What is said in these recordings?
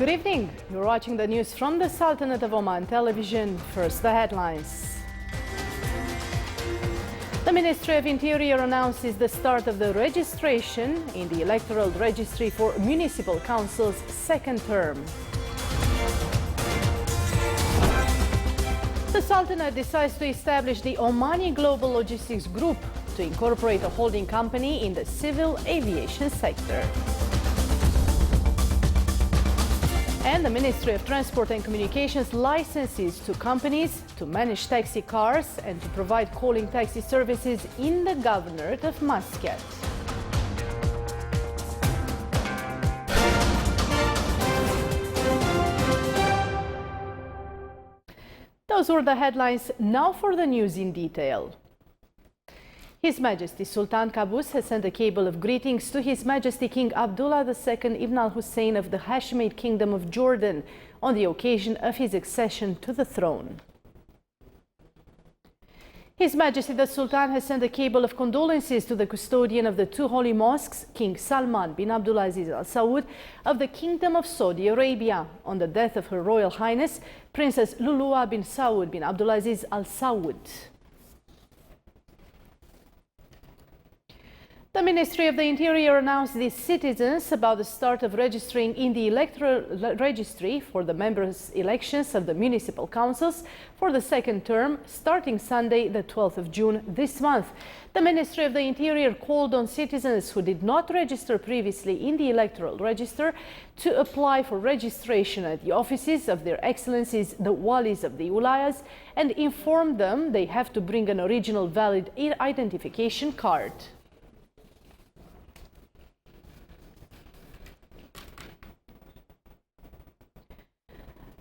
Good evening. You're watching the news from the Sultanate of Oman television. First, the headlines. The Ministry of Interior announces the start of the registration in the Electoral Registry for Municipal Council's second term. The Sultanate decides to establish the Omani Global Logistics Group to incorporate a holding company in the civil aviation sector. And the Ministry of Transport and Communications licenses to companies to manage taxi cars and to provide calling taxi services in the Governorate of Muscat. Those were the headlines. Now for the news in detail. His Majesty Sultan Qaboos has sent a cable of greetings to His Majesty King Abdullah II Ibn al-Hussein of the Hashemite Kingdom of Jordan on the occasion of his accession to the throne. His Majesty the Sultan has sent a cable of condolences to the custodian of the two holy mosques, King Salman bin Abdulaziz Al Saud of the Kingdom of Saudi Arabia, on the death of Her Royal Highness Princess Lulua bin Saud bin Abdulaziz Al Saud. The Ministry of the Interior announced the citizens about the start of registering in the Electoral Registry for the members' elections of the municipal councils for the second term, starting Sunday, the 12th of June this month. The Ministry of the Interior called on citizens who did not register previously in the Electoral Register to apply for registration at the offices of Their Excellencies, the Walis of the Ulayas, and informed them they have to bring an original valid identification card.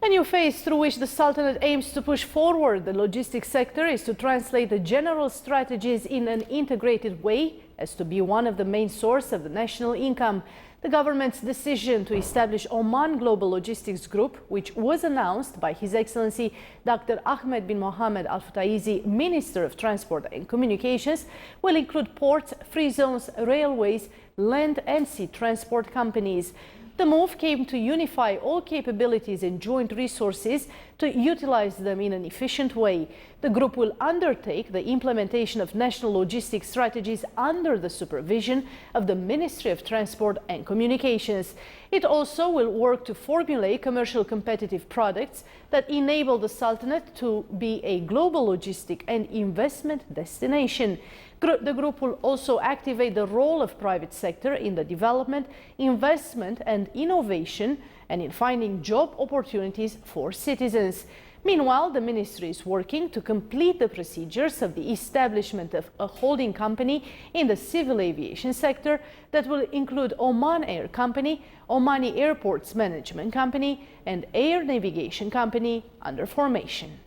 A new phase through which the Sultanate aims to push forward the logistics sector is to translate the general strategies in an integrated way as to be one of the main sources of the national income. The government's decision to establish Oman Global Logistics Group, which was announced by His Excellency Dr. Ahmed bin Mohammed Al Futaizi, Minister of Transport and Communications, will include ports, free zones, railways, land and sea transport companies. The move came to unify all capabilities and joint resources to utilize them in an efficient way. The group will undertake the implementation of national logistics strategies under the supervision of the Ministry of Transport and Communications. It also will work to formulate commercial competitive products that enable the Sultanate to be a global logistic and investment destination. The group will also activate the role of private sector in the development, investment and innovation and in finding job opportunities for citizens. Meanwhile, the ministry is working to complete the procedures of the establishment of a holding company in the civil aviation sector that will include Oman Air Company, Omani Airports Management Company and Air Navigation Company under formation.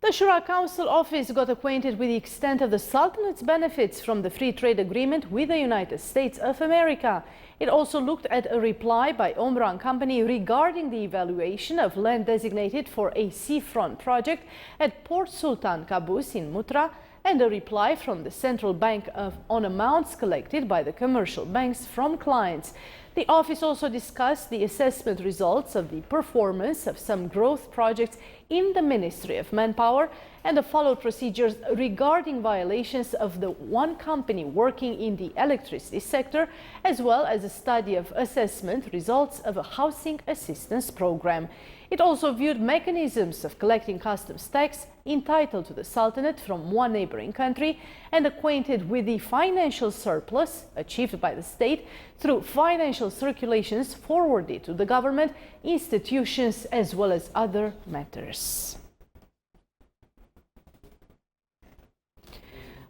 The Shura Council office got acquainted with the extent of the Sultanate's benefits from the free trade agreement with the United States of America. It also looked at a reply by Omran Company regarding the evaluation of land designated for a seafront project at Port Sultan Qaboos in Mutra, and a reply from the Central Bank on amounts collected by the commercial banks from clients. The office also discussed the assessment results of the performance of some growth projects in the Ministry of Manpower and the followed procedures regarding violations of the one company working in the electricity sector, as well as a study of assessment results of a housing assistance program. It also viewed mechanisms of collecting customs tax entitled to the Sultanate from one neighboring country and acquainted with the financial surplus achieved by the state through financial circulations forwarded to the government, institutions, as well as other matters.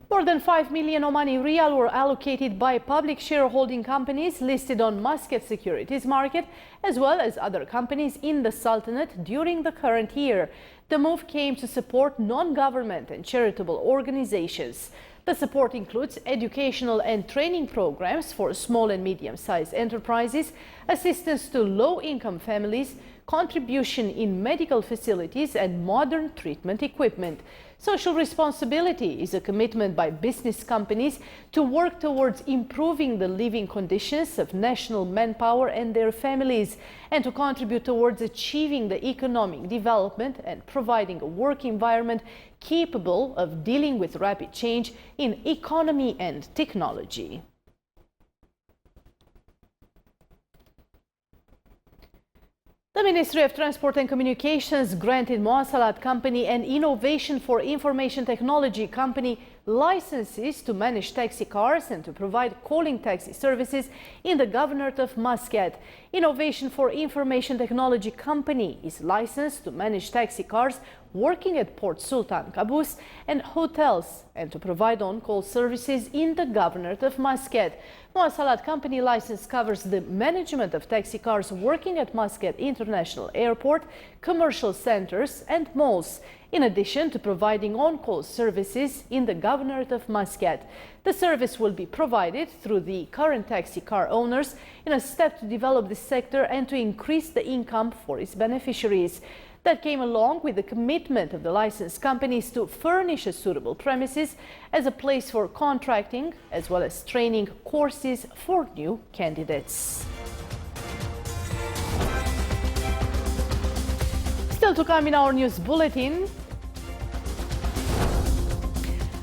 More than 5 million Omani Riyal were allocated by public shareholding companies listed on Muscat securities market, as well as other companies in the Sultanate during the current year. The move came to support non-government and charitable organizations. The support includes educational and training programs for small and medium-sized enterprises, assistance to low-income families, contribution in medical facilities and modern treatment equipment. Social responsibility is a commitment by business companies to work towards improving the living conditions of national manpower and their families, and to contribute towards achieving the economic development and providing a work environment capable of dealing with rapid change in economy and technology. The Ministry of Transport and Communications granted Muwasalat Company and Innovation for Information Technology Company licenses to manage taxi cars and to provide calling taxi services in the Governorate of Muscat. Innovation for Information Technology Company is licensed to manage taxi cars working at Port Sultan Qaboos and hotels and to provide on-call services in the Governorate of Muscat. Muwasalat Company license covers the management of taxi cars working at Muscat International Airport, commercial centers and malls, in addition to providing on-call services in the Governorate of Muscat. The service will be provided through the current taxi car owners in a step to develop this sector and to increase the income for its beneficiaries. That came along with the commitment of the licensed companies to furnish a suitable premises as a place for contracting, as well as training courses for new candidates. Still to come in our news bulletin,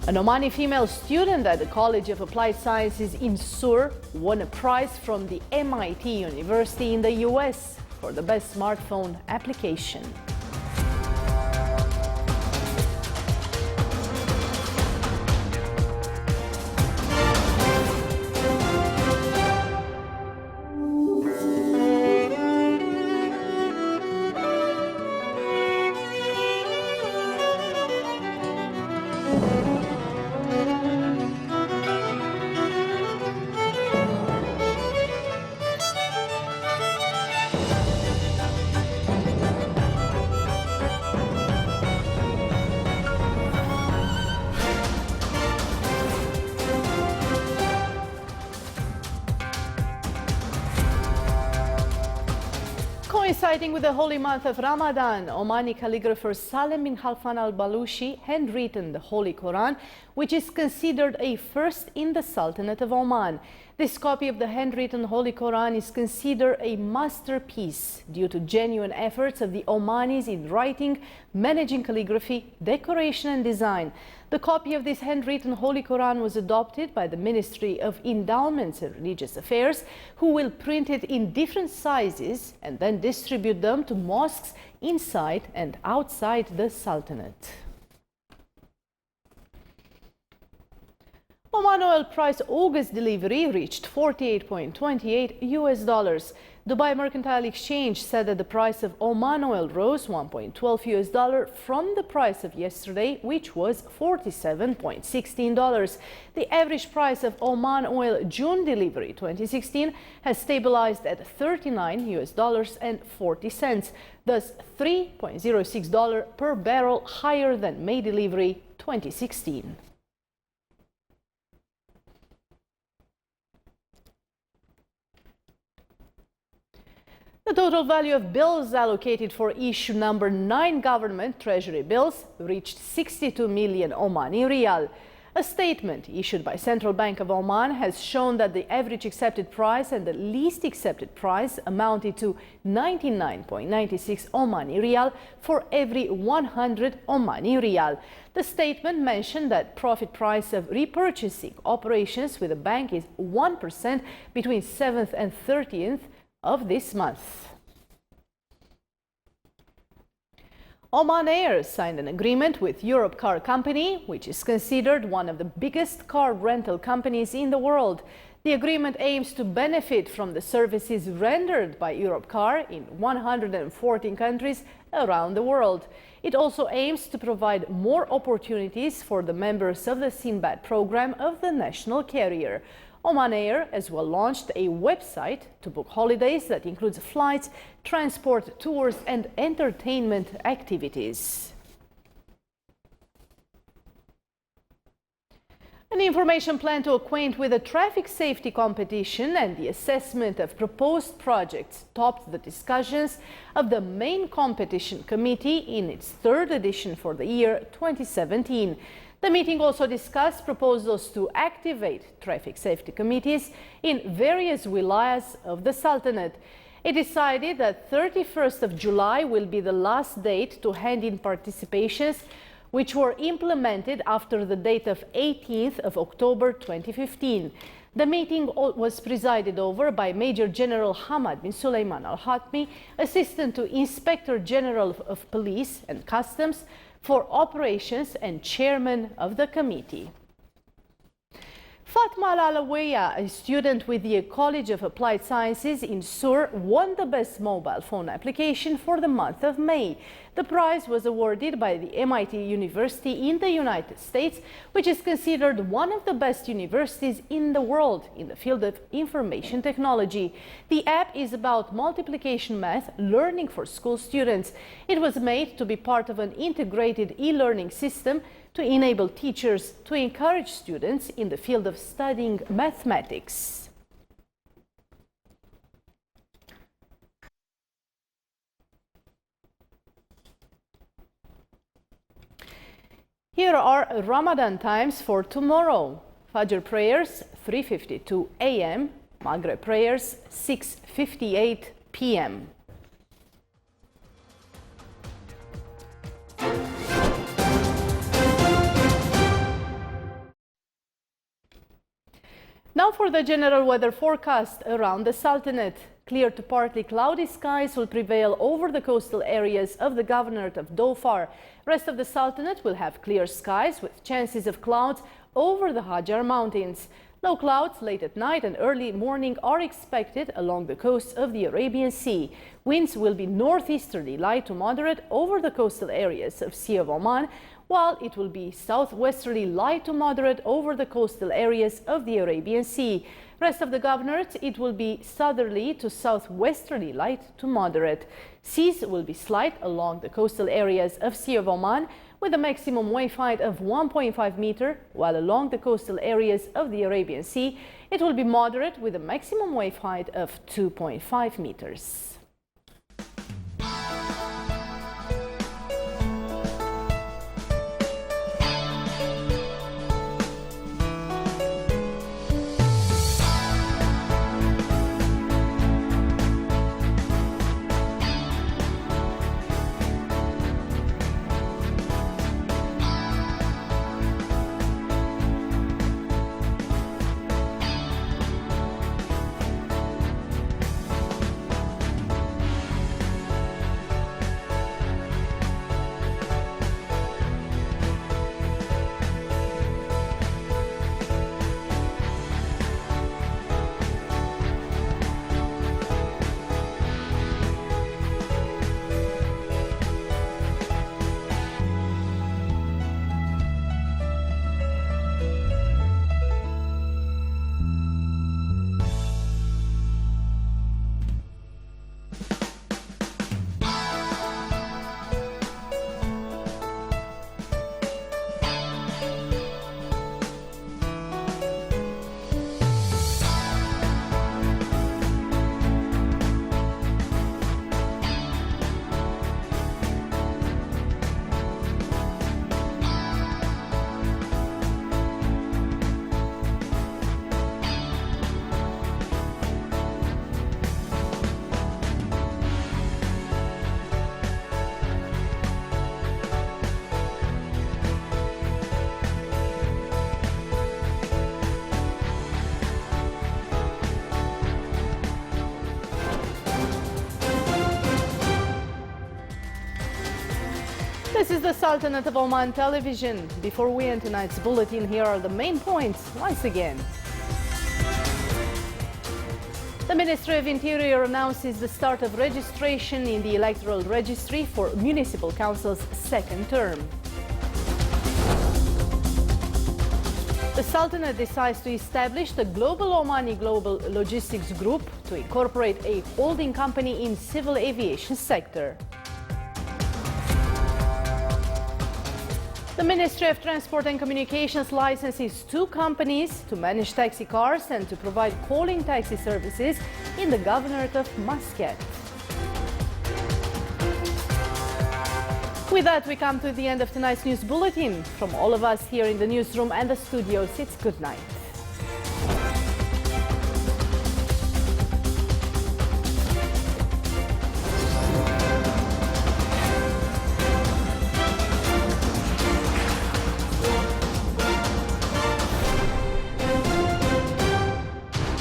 an Omani female student at the College of Applied Sciences in Sur won a prize from the MIT University in the US for the best smartphone application. Coinciding with the holy month of Ramadan, Omani calligrapher Salem bin Khalfan al-Balushi handwritten the Holy Quran, which is considered a first in the Sultanate of Oman. This copy of the handwritten Holy Quran is considered a masterpiece due to genuine efforts of the Omanis in writing, managing calligraphy, decoration and design. The copy of this handwritten Holy Quran was adopted by the Ministry of Endowments and Religious Affairs, who will print it in different sizes and then distribute them to mosques inside and outside the Sultanate. Oman Oil Price August delivery reached $48.28. Dubai Mercantile Exchange said that the price of Oman oil rose $1.12 from the price of yesterday, which was $47.16. The average price of Oman oil June delivery 2016 has stabilized at $39.40, thus $3.06 per barrel higher than May delivery 2016. The total value of bills allocated for issue number 9 government Treasury bills reached 62 million Omani Riyal. A statement issued by Central Bank of Oman has shown that the average accepted price and the least accepted price amounted to 99.96 Omani Riyal for every 100 Omani Riyal. The statement mentioned that profit price of repurchasing operations with the bank is 1% between 7th and 30th of this month. Oman Air signed an agreement with Europe Car Company, which is considered one of the biggest car rental companies in the world. The agreement aims to benefit from the services rendered by Europe Car in 114 countries around the world. It also aims to provide more opportunities for the members of the Sinbad program of the national carrier. Oman Air as well launched a website to book holidays that includes flights, transport, tours and entertainment activities. An information plan to acquaint with the traffic safety competition and the assessment of proposed projects topped the discussions of the main competition committee in its third edition for the year 2017. The meeting also discussed proposals to activate traffic safety committees in various wilayas of the Sultanate. It decided that 31st of July will be the last date to hand in participations, which were implemented after the date of 18th of October 2015. The meeting was presided over by Major General Hamad bin Sulaiman Al-Hatmi, Assistant to Inspector General of Police and Customs for Operations and Chairman of the committee. Fatma Al-Alawiya, a student with the College of Applied Sciences in Sur, won the best mobile phone application for the month of May. The prize was awarded by the MIT University in the United States, which is considered one of the best universities in the world in the field of information technology. The app is about multiplication math learning for school students. It was made to be part of an integrated e-learning system to enable teachers to encourage students in the field of studying mathematics. Here are Ramadan times for tomorrow. Fajr prayers 3:52 a.m., Maghrib prayers 6:58 p.m. Now for the general weather forecast around the Sultanate. Clear to partly cloudy skies will prevail over the coastal areas of the Governorate of Dhofar. Rest of the Sultanate will have clear skies with chances of clouds over the Hajar Mountains. Low clouds late at night and early morning are expected along the coasts of the Arabian Sea. Winds will be northeasterly light to moderate over the coastal areas of Sea of Oman, while it will be southwesterly light to moderate over the coastal areas of the Arabian Sea. Rest of the governorate, it will be southerly to southwesterly light to moderate. Seas will be slight along the coastal areas of Sea of Oman with a maximum wave height of 1.5 meter, while along the coastal areas of the Arabian Sea, it will be moderate with a maximum wave height of 2.5 meters. This is the Sultanate of Oman television. Before we end tonight's bulletin, here are the main points once again. The Ministry of Interior announces the start of registration in the Electoral Registry for Municipal Council's second term. The Sultanate decides to establish the Global Omani Global Logistics Group to incorporate a holding company in civil aviation sector. The Ministry of Transport and Communications licenses 2 companies to manage taxi cars and to provide calling taxi services in the Governorate of Muscat. With that, we come to the end of tonight's news bulletin. From all of us here in the newsroom and the studios, it's good night.